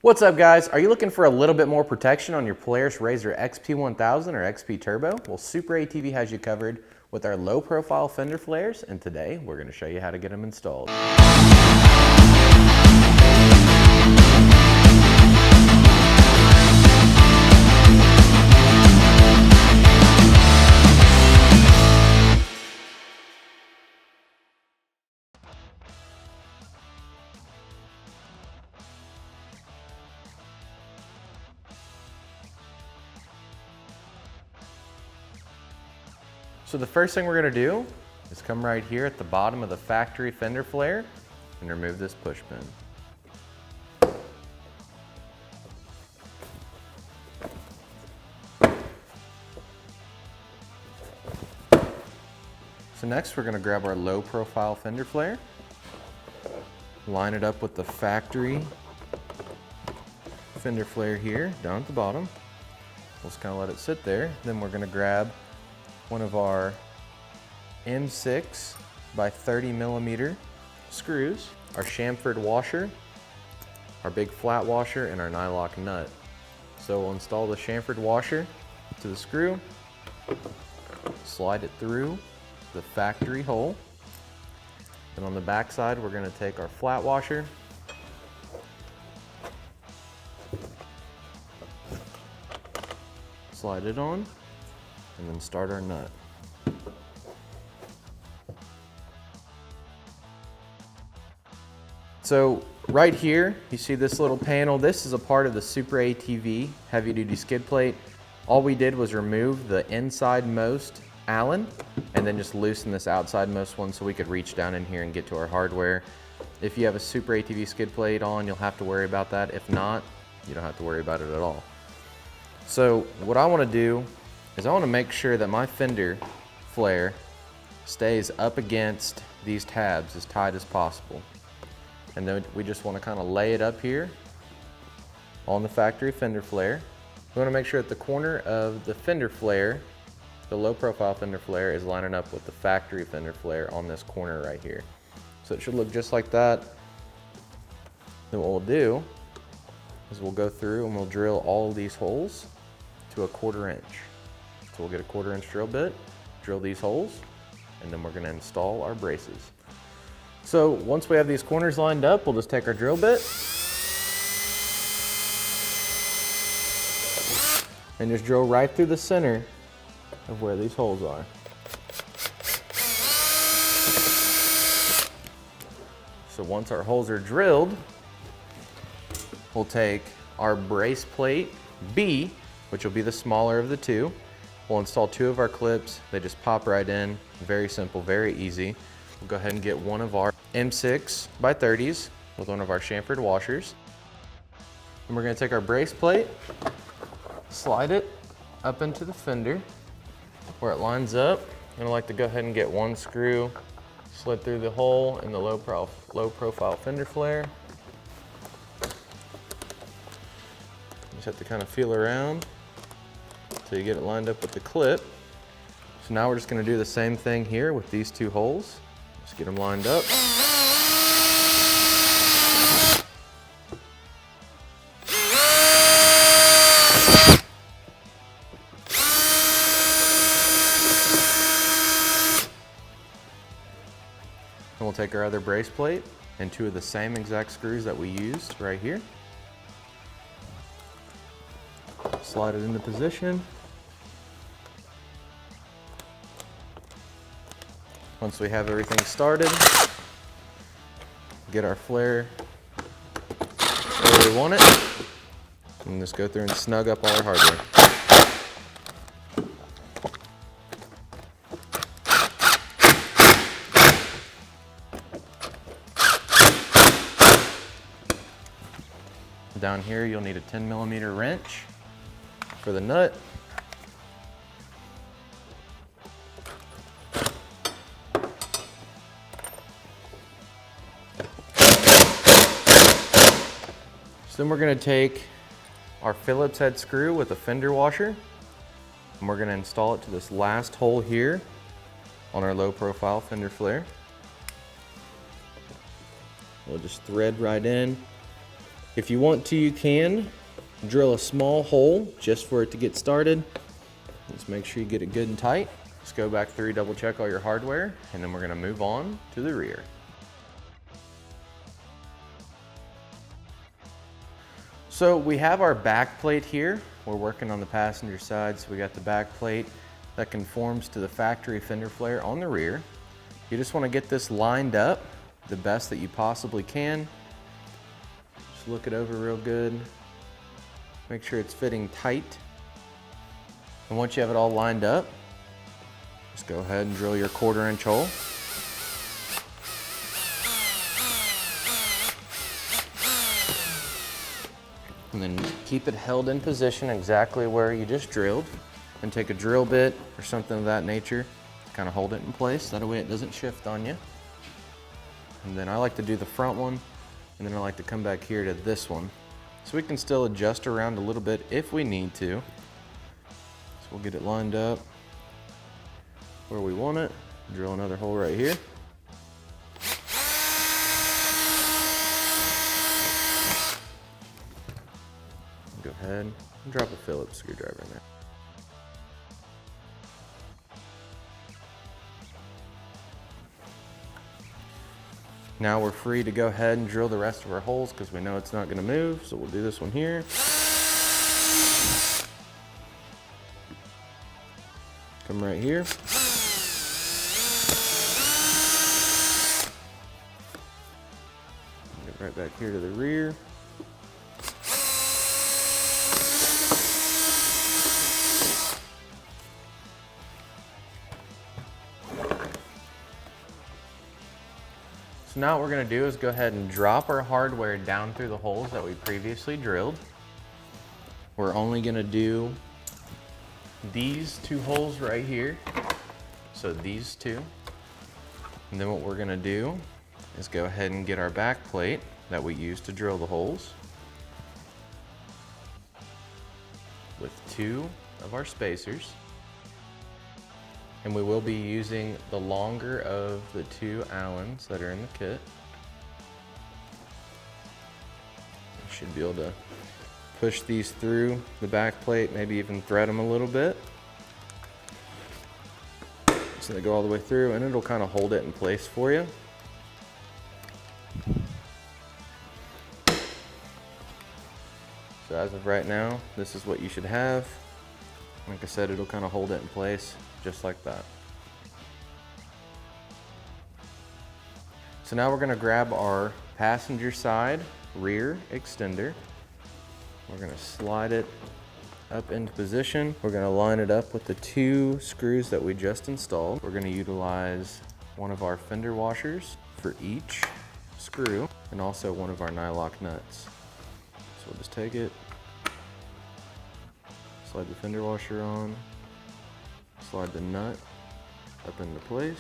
What's up guys? Are you looking for a little bit more protection on your Polaris Rzr XP 1000 or XP Turbo? Well, SuperATV has you covered with our low profile fender flares, and today we're going to show you how to get them installed. So the first thing we're going to do is come right here at the bottom of the factory fender flare and remove this push pin. So next we're going to grab our low profile fender flare, line it up with the factory fender flare here down at the bottom. We'll just kind of let it sit there. Then we're going to grab one of our M6 by 30 millimeter screws, our chamfered washer, our big flat washer, and our nylock nut. So we'll install the chamfered washer to the screw, slide it through the factory hole. Then on the back side, we're going to take our flat washer, slide it on, and then start our nut. So right here, you see this little panel. This is a part of the SuperATV heavy duty skid plate. All we did was remove the inside most Allen and then just loosen this outside most one so we could reach down in here and get to our hardware. If you have a SuperATV skid plate on, you'll have to worry about that. If not, you don't have to worry about it at all. So what I want to do is I want to make sure that my fender flare stays up against these tabs as tight as possible. And then we just want to kind of lay it up here on the factory fender flare. We want to make sure that the corner of the fender flare, the low profile fender flare, is lining up with the factory fender flare on this corner right here. So it should look just like that. Then what we'll do is we'll go through and we'll drill all of these holes to a 1/4 inch. So we'll get a 1/4 inch drill bit, drill these holes, and then we're going to install our braces. So once we have these corners lined up, we'll just take our drill bit and just drill right through the center of where these holes are. So once our holes are drilled, we'll take our brace plate B, which will be the smaller of the two. We'll install 2 of our clips. They just pop right in. Very simple, very easy. We'll go ahead and get one of our M6 by 30s with one of our chamfered washers. And we're going to take our brace plate, slide it up into the fender where it lines up. And I like to go ahead and get one screw slid through the hole in the low profile fender flare. Just have to kind of feel around until you get it lined up with the clip. So now we're just going to do the same thing here with these 2 holes. Just get them lined up. And we'll take our other brace plate and 2 of the same exact screws that we used right here. Slide it into position. Once we have everything started, get our flare where we want it, and just go through and snug up all our hardware. Down here, you'll need a 10 millimeter wrench for the nut. So then we're going to take our Phillips head screw with a fender washer, and we're going to install it to this last hole here on our low profile fender flare. We'll just thread right in If you want to, you can drill a small hole just for it to get started. Just make sure you get it good and tight. Let's go back through, double check all your hardware, and then we're gonna move on to the rear. So we have our back plate here. We're working on the passenger side, so we got the back plate that conforms to the factory fender flare on the rear. You just wanna get this lined up the best that you possibly can. Just look it over real good. Make sure it's fitting tight. And once you have it all lined up, just go ahead and drill your 1/4 inch hole. And then keep it held in position exactly where you just drilled. And take a drill bit or something of that nature to kind of hold it in place. That way it doesn't shift on you. And then I like to do the front one, and then I like to come back here to this one. So we can still adjust around a little bit if we need to. So we'll get it lined up where we want it. Drill another hole right here. Go ahead and drop a Phillips screwdriver in there. Now we're free to go ahead and drill the rest of our holes because we know it's not going to move. So we'll do this one here. Come right here. Get right back here to the rear. So now what we're going to do is go ahead and drop our hardware down through the holes that we previously drilled. We're only going to do these 2 holes right here. So these 2. And then what we're going to do is go ahead and get our back plate that we used to drill the holes with 2 of our spacers. And we will be using the longer of the 2 Allens that are in the kit. You should be able to push these through the back plate, maybe even thread them a little bit. So they go all the way through, and it'll kind of hold it in place for you. So as of right now, this is what you should have. Like I said, it'll kind of hold it in place just like that. So now we're going to grab our passenger side rear extender. We're going to slide it up into position. We're going to line it up with the 2 screws that we just installed. We're going to utilize one of our fender washers for each screw and also one of our nylock nuts. So we'll just take it, slide the fender washer on, slide the nut up into place.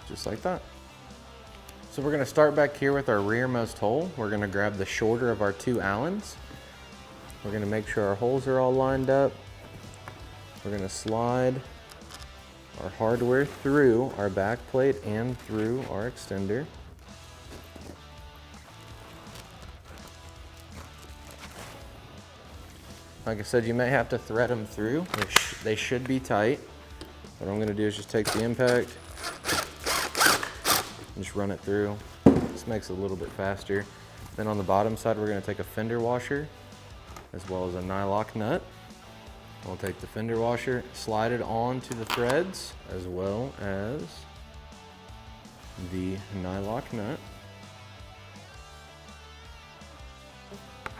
Just like that. So we're going to start back here with our rearmost hole. We're going to grab the shorter of our 2 Allens. We're going to make sure our holes are all lined up. We're going to slide our hardware through our back plate and through our extender. Like I said, you may have to thread them through. They should be tight. What I'm going to do is just take the impact and just run it through. This makes it a little bit faster. Then on the bottom side, we're going to take a fender washer as well as a nylock nut. We'll take the fender washer, slide it onto the threads as well as the nylock nut.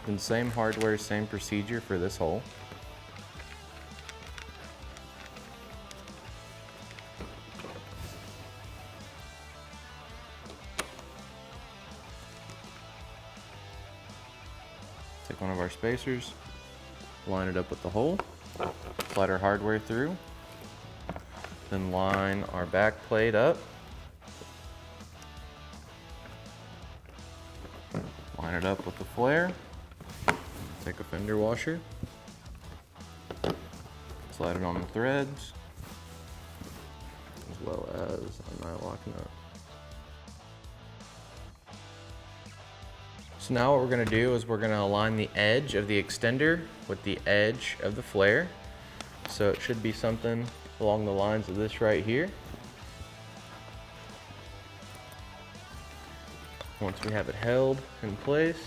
And same hardware, same procedure for this hole. Take one of our spacers, line it up with the hole, slide our hardware through, then line our back plate up, line it up with the flare, take a fender washer, Slide it on the threads, as well as a nylock nut. So now what we're gonna do is we're gonna align the edge of the extender with the edge of the flare. So it should be something along the lines of this right here. Once we have it held in place,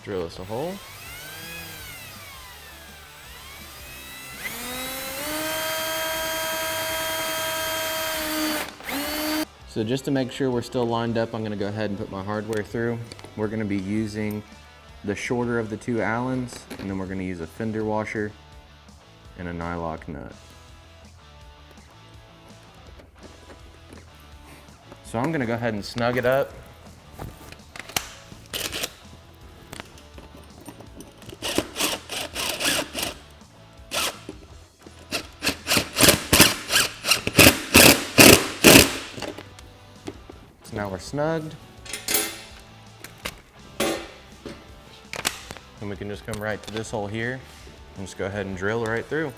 drill us a hole. So just to make sure we're still lined up, I'm gonna go ahead and put my hardware through. We're gonna be using the shorter of the two Allens, and then we're gonna use a fender washer and a nylock nut. So I'm gonna go ahead and snug it up. So now we're snugged. And we can just come right to this hole here and just go ahead and drill right through.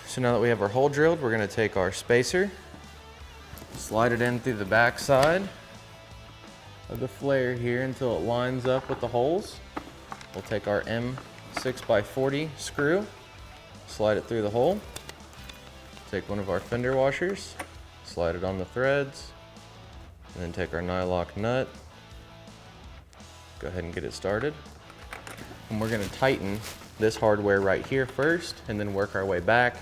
So now that we have our hole drilled, we're gonna take our spacer, slide it in through the back side of the flare here until it lines up with the holes. We'll take our M6x40 screw, slide it through the hole, take one of our fender washers, slide it on the threads, and then take our nylock nut, go ahead and get it started. And we're gonna tighten this hardware right here first and then work our way back.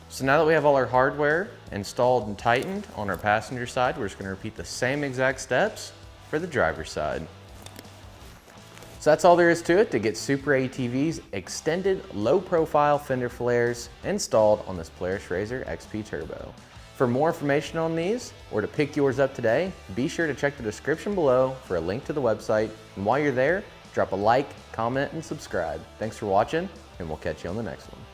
So now that we have all our hardware installed and tightened on our passenger side, we're just gonna repeat the same exact steps for the driver's side. So that's all there is to it to get SuperATV's extended low-profile fender flares installed on this Polaris RZR XP Turbo. For more information on these, or to pick yours up today, be sure to check the description below for a link to the website. And while you're there, drop a like, comment, and subscribe. Thanks for watching, and we'll catch you on the next one.